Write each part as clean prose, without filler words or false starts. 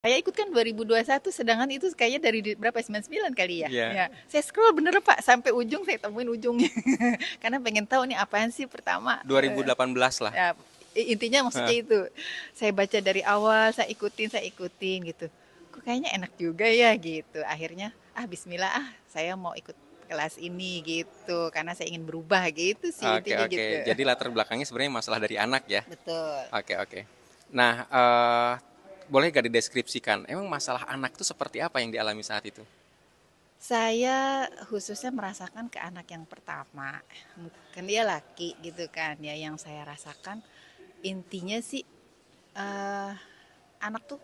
Saya ikut kan 2021, sedangkan itu kayaknya dari berapa, 99 kali ya? Iya, Ya, saya scroll bener Pak, sampai ujung saya temuin ujungnya. Karena pengen tahu nih apaan sih pertama. 2018 lah. Ya, intinya Hah, maksudnya itu. Saya baca dari awal, saya ikutin gitu. Kok kayaknya enak juga ya gitu. Akhirnya, bismillah saya mau ikut kelas ini gitu. Karena saya ingin berubah gitu sih oke intinya oke. gitu. Jadi latar belakangnya sebenarnya masalah dari anak ya. Betul. Oke oke. Nah, boleh gak dideskripsikan, emang masalah anak itu seperti apa yang dialami saat itu? Saya khususnya merasakan ke anak yang pertama, kan dia laki gitu kan ya, yang saya rasakan intinya sih eh, anak tuh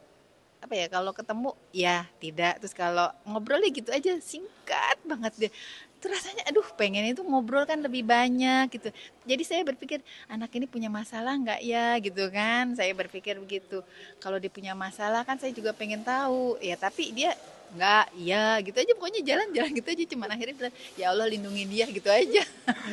apa ya, kalau ketemu ya tidak, terus kalau ngobrol ya gitu aja singkat banget dia. Itu rasanya aduh pengen itu ngobrol kan lebih banyak gitu. Jadi saya berpikir anak ini punya masalah nggak ya gitu kan. Saya berpikir begitu. Kalau dia punya masalah kan saya juga pengen tahu. Ya tapi dia nggak, iya gitu aja pokoknya jalan-jalan gitu aja, cuman akhirnya bilang ya Allah lindungi dia gitu aja.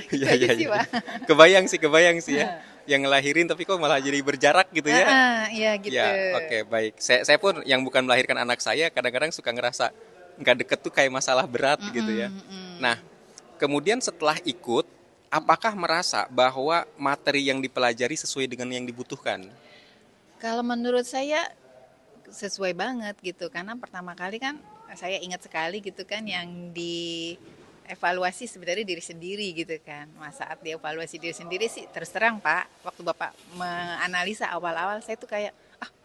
Gitu Iya aja iya sih iya. Pak. Kebayang sih ya. Yang ngelahirin tapi kok malah jadi berjarak gitu ya. Iya gitu. Ya, oke, baik. Saya pun yang bukan melahirkan anak saya kadang-kadang suka ngerasa nggak deket tuh kayak masalah berat gitu ya. Mm-mm, Nah, mm. kemudian setelah ikut, apakah merasa bahwa materi yang dipelajari sesuai dengan yang dibutuhkan? Kalau menurut saya sesuai banget gitu, karena pertama kali kan saya ingat sekali gitu kan yang dievaluasi sebenarnya diri sendiri gitu kan. Saat dievaluasi diri sendiri sih terus terang Pak, waktu Bapak menganalisa awal-awal saya tuh kayak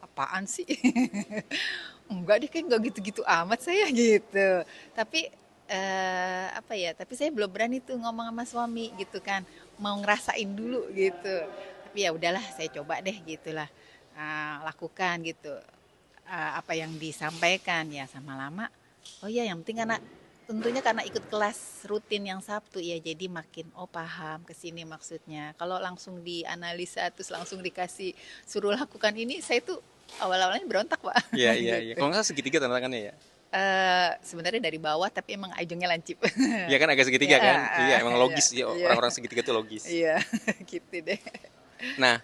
apaan sih? Enggak deh, kayak enggak gitu-gitu amat saya gitu. Tapi apa ya? Tapi saya belum berani tuh ngomong sama suami gitu kan. Mau ngerasain dulu gitu. Tapi ya udahlah, saya coba deh gitulah. Lakukan gitu. Apa yang disampaikan ya sama lama. Oh iya, yang penting karena tentunya karena ikut kelas rutin yang Sabtu ya, jadi makin paham ke sini maksudnya. Kalau langsung dianalisa terus langsung dikasih suruh lakukan ini, saya tuh awal-awalnya berontak Pak. Iya, iya, iya. Gitu. Kalau nggak salah segitiga tantangannya ya. Sebenarnya dari bawah tapi emang ajungnya lancip. Iya kan agak Ya, segitiga kan? Iya, emang ya, logis ya ya, orang-orang segitiga itu logis. iya, gitu deh. Nah,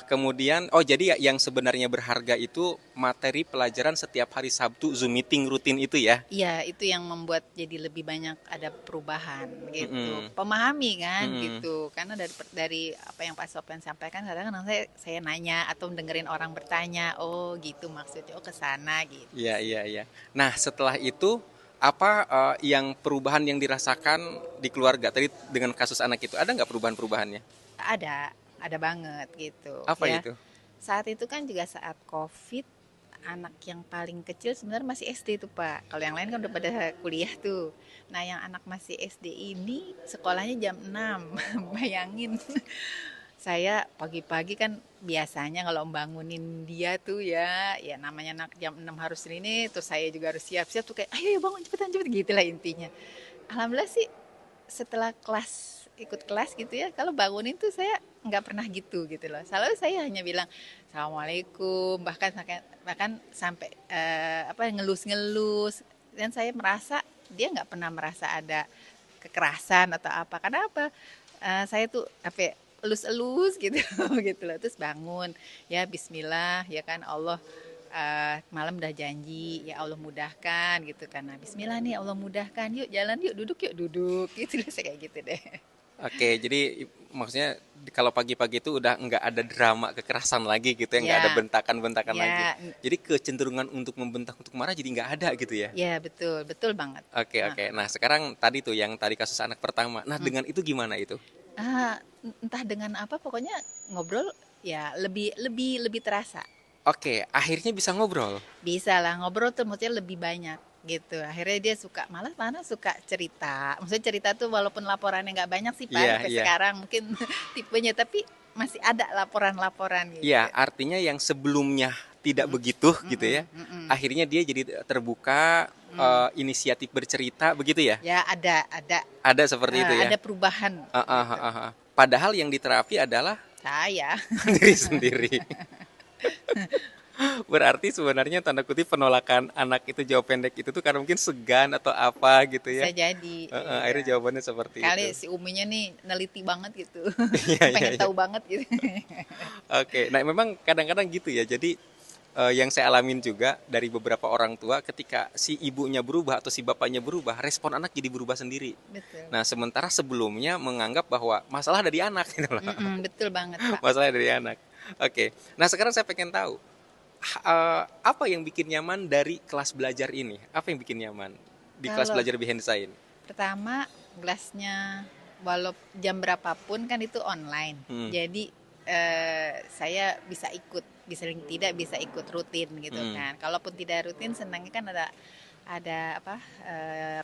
kemudian jadi ya yang sebenarnya berharga itu materi pelajaran setiap hari Sabtu Zoom meeting rutin itu ya? Iya, itu yang membuat jadi lebih banyak ada perubahan gitu. Mm-mm. Pemahami kan Mm-mm. gitu. Karena dari apa yang Pak Sopyan sampaikan kadang kadang saya nanya atau dengerin orang bertanya, oh gitu maksudnya, oh ke sana gitu Iya, sih. iya, iya. Nah, setelah itu apa yang perubahan yang dirasakan di keluarga tadi dengan kasus anak itu ada nggak perubahan-perubahannya? Ada banget gitu Apa ya. itu? Saat itu kan juga saat Covid, anak yang paling kecil sebenarnya masih SD tuh Pak. Kalau yang lain kan udah pada kuliah tuh. Nah, yang anak masih SD ini sekolahnya jam 6. Bayangin. Saya pagi-pagi kan biasanya kalau bangunin dia tuh ya namanya anak jam 6 harus ini, terus saya juga harus siap-siap tuh kayak, ayo bangun cepetan cepet gitu lah intinya. Alhamdulillah sih setelah ikut kelas gitu ya, kalau bangunin tuh saya nggak pernah gitu loh. Selalu saya hanya bilang assalamualaikum, bahkan bahkan sampai apa ngelus-ngelus, dan saya merasa dia nggak pernah merasa ada kekerasan atau apa. Karena apa? Saya tuh apa ya, elus-elus gitu gitu loh, terus bangun ya Bismillah ya kan Allah, malam udah janji ya Allah mudahkan gitu kan. Nah, Bismillah nih Allah mudahkan, yuk jalan yuk duduk gitu deh, saya kayak gitu deh. Oke, jadi maksudnya kalau pagi-pagi itu udah nggak ada drama kekerasan lagi gitu ya, nggak ada Ya, bentakan-bentakan lagi. ya, Jadi kecenderungan untuk membentak, untuk marah jadi nggak ada gitu ya. ya betul betul banget. Oke, Nah, oke. Nah, sekarang tadi tuh yang tadi kasus anak pertama. Nah, mm. dengan itu gimana itu? Entah dengan apa pokoknya ngobrol ya lebih lebih lebih terasa. Oke, akhirnya bisa ngobrol. Bisa lah ngobrol tuh maksudnya lebih banyak gitu. Akhirnya dia suka, malah mana suka cerita. Maksudnya cerita tuh walaupun laporannya nggak banyak sih Pak Iya, sampai iya. sekarang mungkin tipenya, tapi masih ada laporan-laporan Iya, gitu. artinya yang sebelumnya tidak Mm-mm, begitu gitu mm-mm, ya. mm-mm, Akhirnya dia jadi terbuka, mm. inisiatif bercerita begitu ya. Ya ada Ada seperti itu ya. ada perubahan Ah, ah, gitu. ah, ah. Padahal yang diterapi adalah Saya diri sendiri. Berarti sebenarnya tanda kutip penolakan anak itu jawab pendek itu tuh karena mungkin segan atau apa gitu bisa ya. jadi Akhirnya iya. jawabannya seperti Kali itu. si Uminya nih neliti banget gitu. Iya, iya, Pengen iya. tahu banget gitu. Oke, nah memang kadang-kadang gitu ya. Jadi yang saya alamin juga dari beberapa orang tua ketika si ibunya berubah atau si bapaknya berubah, respon anak jadi berubah sendiri. Betul. Nah, sementara sebelumnya menganggap bahwa masalah dari anak gitu loh. Betul banget, Pak. Masalah dari anak. Oke. Nah, sekarang saya pengen tahu apa yang bikin nyaman dari kelas belajar ini? Apa yang bikin nyaman di kelas Kalau belajar Behind the Sign? pertama, kelasnya walau jam berapapun kan itu online. Hmm. Jadi saya bisa ikut, bisa tidak bisa ikut rutin gitu kan. Kalaupun tidak rutin, senangnya kan ada apa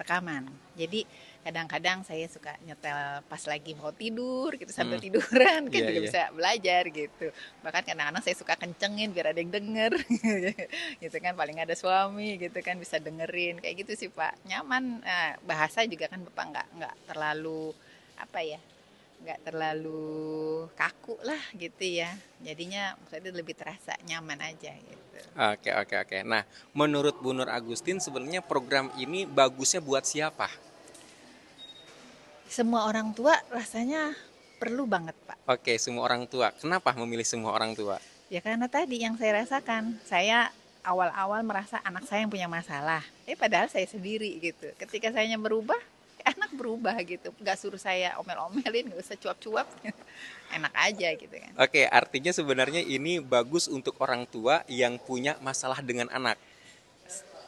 rekaman. Jadi kadang-kadang saya suka nyetel pas lagi mau tidur gitu sambil tiduran kan juga bisa belajar gitu. Bahkan kadang-kadang saya suka kencengin biar ada yang denger gitu kan, paling ada suami gitu kan bisa dengerin kayak gitu sih Pak. Nyaman, bahasa juga kan Bapak nggak terlalu apa ya, nggak terlalu kaku lah gitu ya, jadinya maksudnya lebih terasa nyaman aja gitu. Oke. Nah, menurut Bu Nur Agustin sebenarnya program ini bagusnya buat siapa? Semua orang tua rasanya perlu banget Pak. Oke, semua orang tua. Kenapa memilih semua orang tua? Ya karena tadi yang saya rasakan, saya awal-awal merasa anak saya yang punya masalah, padahal saya sendiri gitu. Ketika saya berubah, anak berubah gitu, nggak suruh saya omel-omelin, nggak usah cuap-cuap, enak aja gitu kan. Oke, artinya sebenarnya ini bagus untuk orang tua yang punya masalah dengan anak.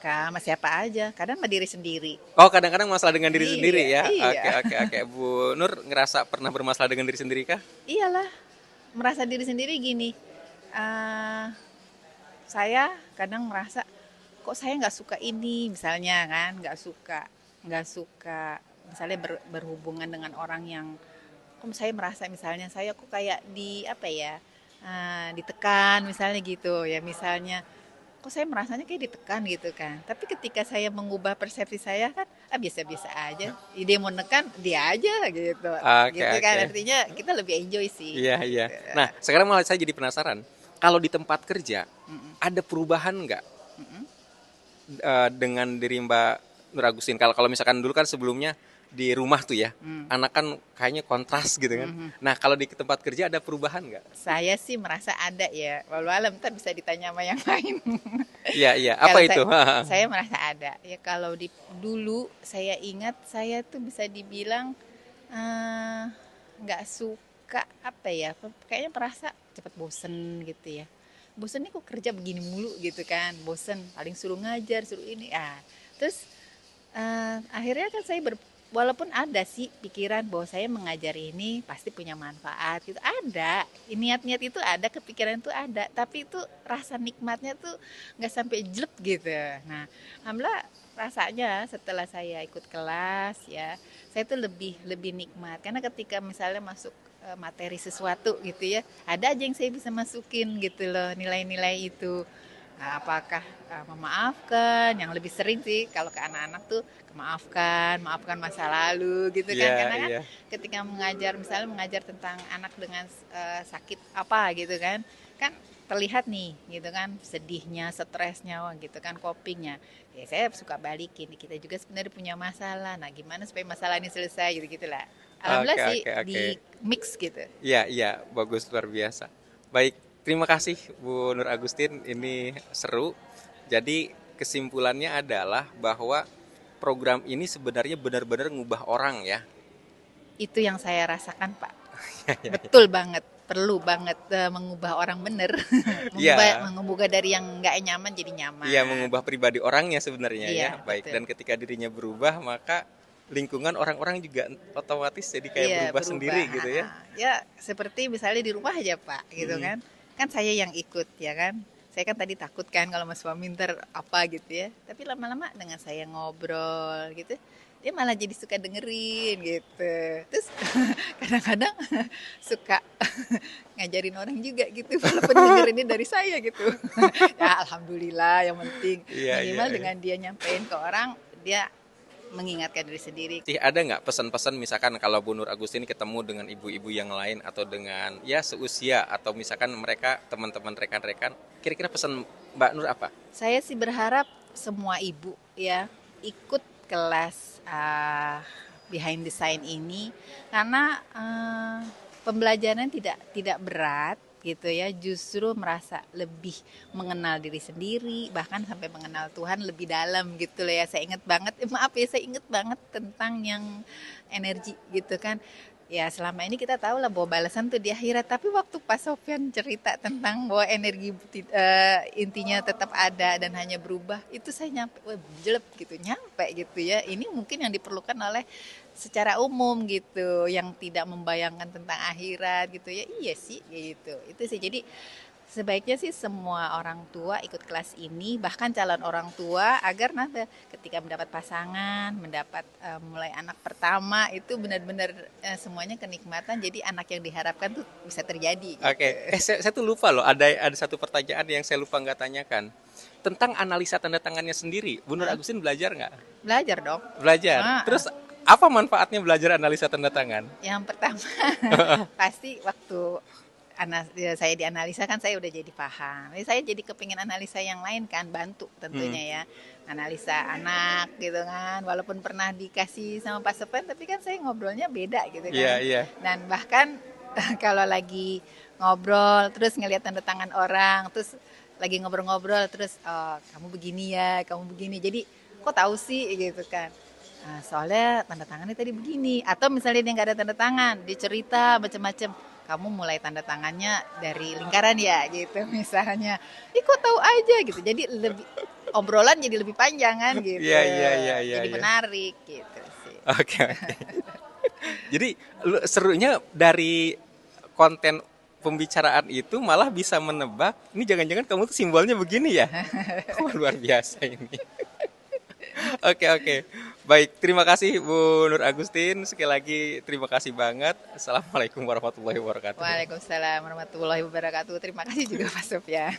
Sama siapa aja, kadang sama diri sendiri. Oh, kadang-kadang masalah dengan diri sendiri ya? Iya. Oke. Bu Nur ngerasa pernah bermasalah dengan diri sendiri kah? Iyalah, merasa diri sendiri gini, saya kadang merasa kok saya nggak suka ini misalnya kan, nggak suka misalnya berhubungan dengan orang yang kok saya merasa misalnya saya kok kayak di apa ya, ditekan misalnya gitu ya, misalnya kok saya merasanya kayak ditekan gitu kan, tapi ketika saya mengubah persepsi saya kan biasa-biasa aja, dia mau nekan dia aja gitu, gitu kan, artinya kita lebih enjoy sih. Iya. Nah, sekarang malah saya jadi penasaran, kalau di tempat kerja ada perubahan nggak dengan diri Mbak Nur Agustin? Kalau misalkan dulu kan sebelumnya di rumah tuh ya, anak kan kayaknya kontras gitu kan. Nah, kalau di tempat kerja ada perubahan nggak? Saya sih merasa ada ya, walau alam ntar bisa ditanya sama yang lain. Iya. Apa itu? Saya merasa ada. Ya kalau dulu saya ingat saya tuh bisa dibilang nggak suka apa ya, kayaknya merasa cepat bosen gitu ya. Bosen nih kok kerja begini mulu gitu kan, bosen, paling suruh ngajar, suruh ini. Terus akhirnya kan saya walaupun ada sih pikiran bahwa saya mengajar ini pasti punya manfaat gitu, ada niat-niat itu ada, kepikiran itu ada, tapi itu rasa nikmatnya tuh nggak sampai jelek gitu. Nah, alhamdulillah rasanya setelah saya ikut kelas ya, saya tuh lebih nikmat karena ketika misalnya masuk materi sesuatu gitu ya, ada aja yang saya bisa masukin gitu loh, nilai-nilai itu. Nah, apakah memaafkan, yang lebih sering sih kalau ke anak-anak tuh maafkan masa lalu gitu kan, karena kan ketika mengajar misalnya mengajar tentang anak dengan sakit apa gitu kan terlihat nih gitu kan, sedihnya, stresnya gitu kan, copingnya ya, saya suka balikin, kita juga sebenarnya punya masalah, nah gimana supaya masalah ini selesai gitu gitulah. Alhamdulillah sih di mix gitu. Iya, bagus, luar biasa. Baik, terima kasih Bu Nur Agustin, ini seru. Jadi kesimpulannya adalah bahwa program ini sebenarnya benar-benar ngubah orang ya. Itu yang saya rasakan Pak. Betul banget, perlu banget mengubah orang bener. mengubah dari yang nggak nyaman jadi nyaman. Iya, mengubah pribadi orangnya sebenarnya ya. Baik, betul. dan ketika dirinya berubah maka lingkungan orang-orang juga otomatis jadi kayak berubah sendiri gitu ya. Ya seperti misalnya di rumah aja Pak gitu kan saya yang ikut ya kan. Saya kan tadi takut kan kalau sama suami ntar apa gitu ya. Tapi lama-lama dengan saya ngobrol gitu, dia malah jadi suka dengerin gitu. Terus kadang-kadang suka ngajarin orang juga gitu, walaupun dengerinnya dari saya gitu. Ya alhamdulillah, yang penting minimal dengan dia nyampein ke orang, dia mengingatkan diri sendiri. Ada nggak pesan-pesan misalkan kalau Bu Nur Agustin ketemu dengan ibu-ibu yang lain atau dengan ya seusia atau misalkan mereka teman-teman rekan-rekan, kira-kira pesan Mbak Nur apa? Saya sih berharap semua ibu ya ikut kelas Behind the Sign ini, karena pembelajaran tidak berat, gitu ya, justru merasa lebih mengenal diri sendiri, bahkan sampai mengenal Tuhan lebih dalam gitu loh ya. Saya inget banget, maaf ya, saya inget banget tentang yang energi gitu kan. Ya selama ini kita tahu lah bahwa balasan tuh di akhirat, tapi waktu Pak Sofyan cerita tentang bahwa energi intinya tetap ada dan hanya berubah, itu saya nyampe, wah jelek gitu, nyampe gitu ya. Ini mungkin yang diperlukan oleh secara umum gitu, yang tidak membayangkan tentang akhirat gitu ya. Iya sih gitu. Itu sih, jadi sebaiknya sih semua orang tua ikut kelas ini, bahkan calon orang tua, agar nanti ketika mendapat pasangan, mendapat mulai anak pertama itu benar-benar semuanya kenikmatan. Jadi anak yang diharapkan tuh bisa terjadi. Gitu. Oke, saya tuh lupa loh, ada satu pertanyaan yang saya lupa nggak tanyakan tentang analisa tanda tangannya sendiri. Bu Nur Agustin belajar nggak? Belajar dong. Belajar. Terus apa manfaatnya belajar analisa tanda tangan? Yang pertama pasti waktu saya dianalisa kan saya udah jadi paham. Jadi saya jadi kepingin analisa yang lain kan, bantu tentunya ya. Analisa anak gitu kan. Walaupun pernah dikasih sama Pak Sofyan, tapi kan saya ngobrolnya beda gitu kan. Iya. Dan bahkan kalau lagi ngobrol terus ngelihat tanda tangan orang, terus lagi ngobrol-ngobrol terus kamu begini ya, kamu begini. Jadi kok tahu sih gitu kan. Nah, soalnya tanda tangannya tadi begini. Atau misalnya dia nggak ada tanda tangan, dia cerita macam-macam. Kamu mulai tanda tangannya dari lingkaran ya gitu misalnya. Kok tahu aja gitu. Jadi lebih obrolan jadi lebih panjang kan gitu. Iya. Jadi menarik gitu sih. Oke. Jadi serunya dari konten pembicaraan itu malah bisa menebak, ini jangan-jangan kamu tuh simbolnya begini ya. Wah, luar biasa ini. Oke. Baik, terima kasih Bu Nur Agustin. Sekali lagi terima kasih banget. Assalamualaikum warahmatullahi wabarakatuh. Waalaikumsalam warahmatullahi wabarakatuh. Terima kasih juga Pak Sofyan.